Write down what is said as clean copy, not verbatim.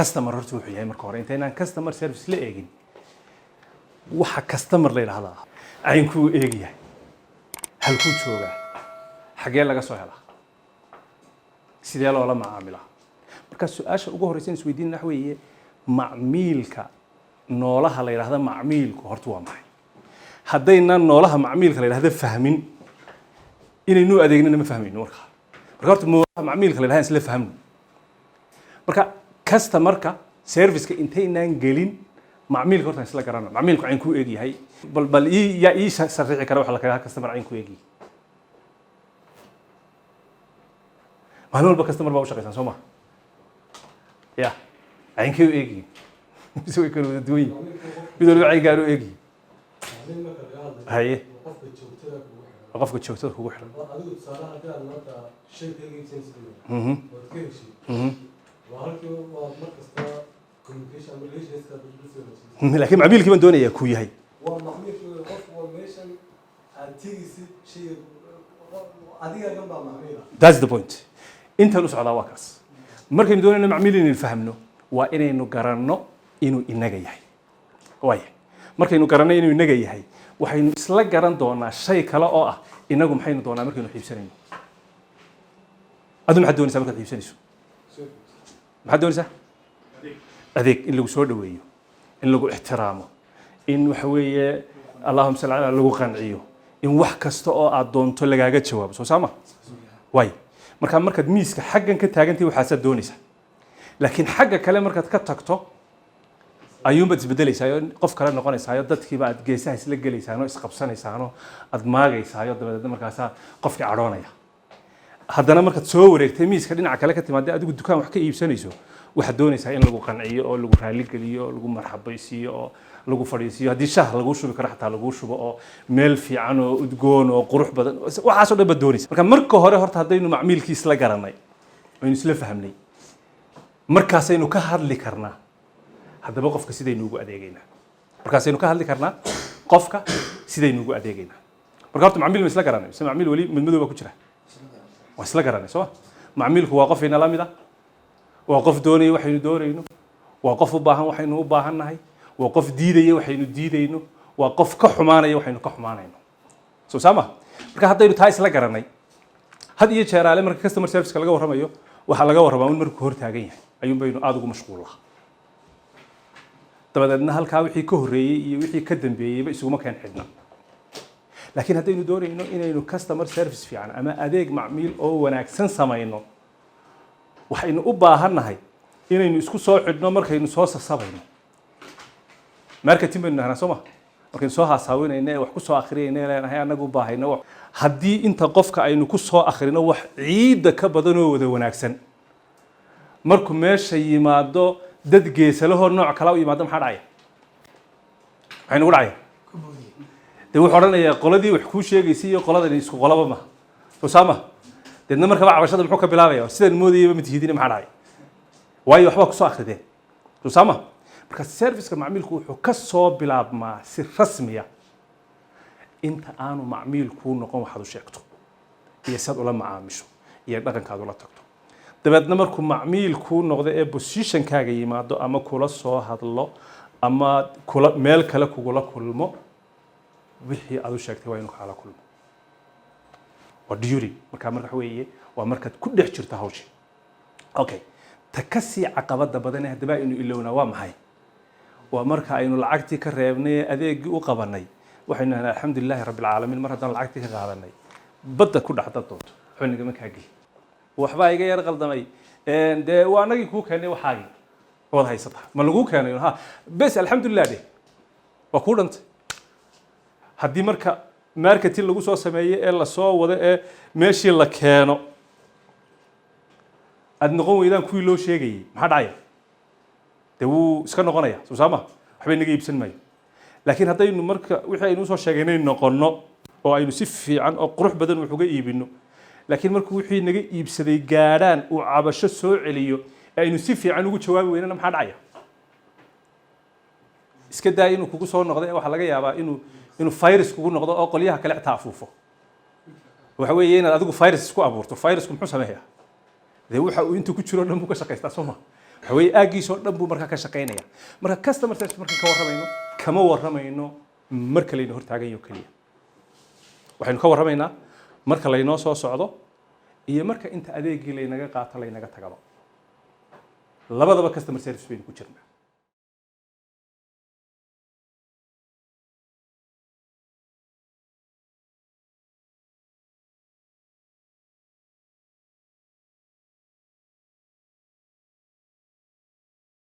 customer horta wuxuu yahay marka hore intaynaan customer service la eegin waxa customer la yiraahdaa aynkuu eegiyahay halkuu joogaa xagee laga soo helaa sidee loola macaamilaa marka su'aasha ugu horeysa isweydiin wax weeye macmiilka noolaha la yiraahdo macmiilku horta waa maxay haddayna noolaha macmiilka la yiraahdo fahmin inaynu adeegnana ma fahmayno marka horta noolaha macmiilka la yiraahdo isla fahmno marka customerka serviceka intaynaan gelin macmiilka horta isla garanayno macmiilku aan ku eegyahay bal ii sarriixi kara waxa la kala customer aan ku eegyahay maalin walba customer baa u shaqeysan soo ma ya aan ku eegyahay soo kale duway mid walba ay gaaro eegyahay haye qofka joogtada kugu xiran adigu tusaalaha hadii aad maanta shay ka iibsanaysid waad ka heshid waa markasta communication ama relationship laakiin macmiilkii baan doonayaa ku yahay waa macmiilkii qof meeshan aad tigisid shay adiga gan baa macmiila that's the point inta lu socdaa waa kaas markaynu doonayno macmiil inaynu fahmno waa inaynu garanno inuu inaga yahay waaya markaynu garanno inuu inaga yahay waxaynu isla garan doonaa shay kale oo ah inagu maxaynu doonaa markaynu xiibsanayno adu maxaad doonaysaa markaad xiibsanayso maxaad doonaysaa adeeg in lagu soo dhaweeyo in lagu ixtiraamo in waxa weeye allahumma salli ala lagu qanciyo in wax kasta oo aad doonto lagaaga jawaabo soo saama waay markaad miiska xaggan ka taagantii waxaasaad doonaysaa laakiin xagga kale markaad ka tagto ayuunbaad isbedelaysaa qof kale noqonaysaayo dadkiiba aad geesaha isla gelaysaano isqabsanaysaano aad maagaysaayo dabadeedna markaasaa qofkii cadhoonaya haddana markaad soo wareegtay miiska dhinaca kale ka timaadee adigu dukaan wax ka iibsanayso waxaad doonaysaa in lagu qanciyo oo lagu raaligeliyo oo lagu marxabaysiiyo oo lagu fadhiisiyo haddii shah laguu shubi karo xataa laguu shubo oo meel fiican oo udgoon oo qurux badan waxaasoo dhan baad doonaysa marka marka hore horta haddaynu macmiilkii isla garanay aynu isla fahmnay markaasaynu ka hadli karnaa haddaba qofka sidaynu ugu adeegaynaa markaasaynu ka hadli karnaa qofka sidaynu ugu adeegaynaa marka horta macmiil ma isla garanay mise macmiil weli madmadow baa ku jira waa isla garanay soo macmiilku waa qof ina la mid ah waa qof doonaya waxaynu doonayno waa qof u baahan waxaynu u baahannahay waa qof diidaya waxaynu diidayno waa qof ka xumaanaya waxaynu ka xumaanayno soo saama marka haddaynu taa isla garanay had iyo jeer aale marka customer service laga warramayo waxaa laga warramaa in markuu hor taagan yahay ayuun baynu aada ugu mashquullaa dabadeedna halkaa wixii ka horreeyey iyo wixii ka dambeeyeyba isuguma keen xidhna laakiin haddaynu doonayno inaynu customer service fiican ama adeeg macmiil oo wanaagsan samayno waxaynu u baahannahay inaynu isku soo xidhno markaynu soo sasabayno marketing baynu nahnaa soo ma markaynu soo haasaawinayno ee wax ku soo akhriyayno leenahay annagu u baahayno haddii inta qofka aynu ku soo akhrino wax ciidda ka badan oo wada wanaagsan markuu meesha yimaado dad geesalahoo nooc kala u yimaado maxaa dhacaya maxay nagu dhacaya dee wuxuu odhanayaa qoladii wax kuu sheegaysay iyo qoladani isku qolaba ma soo saama deedna markaba cabashada muxuu ka bilaabaya sidaan moodayaba matihidina maxaa dhacay waayo waxbaa kusoo akrideen soo saama marka serviceka macmiilku wuxuu ka soo bilaabmaa si rasmiya inta aanu macmiilkuu noqon waxaad u sheegto iyo sad ula macaamisho iyo dhaqankaad ula tagto dabeedna markuu macmiilkuu noqdo ee positionkaaga yimaado ama kula soo hadlo ama meel kale kugula kulmo wixii aad u sheegtay waa inuu kaala kulmo waa duty marka waxa weeye waa markaad ku dhex jirto hawsha okay ta ka sii caqabada badan ee haddaba aynu ilowna waa maxay waa marka aynu lacagtii ka reebnay adeegii u qabanay waxaynu nahay alxamdulilaahi rabbil caalamiin mar haddaan lacagtii ka qaadanay badda ku dhaxda doonto xuniga ma kaagi waxba iga yar qaldamay dee waa anagii kuu keenay waxaagii wad haysata ma lagu keenay ha bes alxamdulilah de waa kuu dhantay haddii marka marketing lagu soo sameeyey ee la soo wado ee meeshii la keeno aad noqon weydaan kuwii loo sheegayay maxaa dhacaya dee wuu iska noqonaya soo saama waxba inaga iibsan maayo laakiin haddaynu marka wixii aynu usoo sheegaynay noqonno oo aynu si fiican oo qurux badan wax uga iibino laakiin markuu wixii naga iibsaday gaadhaan uu cabasho soo celiyo ee aynu si fiican ugu jawaabi weynana maxaa dhacaya iska daa inuu kugu soo noqdo waxaa laga yaabaa inuu virus kugu noqdo oo qolyaha kale xitaa afuufo waxa weeye inaad adigu virus isku abuurto virusku muxuu sameeyaa dee waxa uu inta ku jiro dhan buu ka shaqaystaa soo ma حوي أجي صور دم بمركا كشقينيا مركا كاستمر سيرفيس مركا كورمينو كما ورمينو مركا لينو هرتاجين يوكليا وحين كورمينا مركا لينو سو صعدو iyo marka inta adeegii laynaga qaato laynaga tagado labadaba customer service baynu ku jirnaa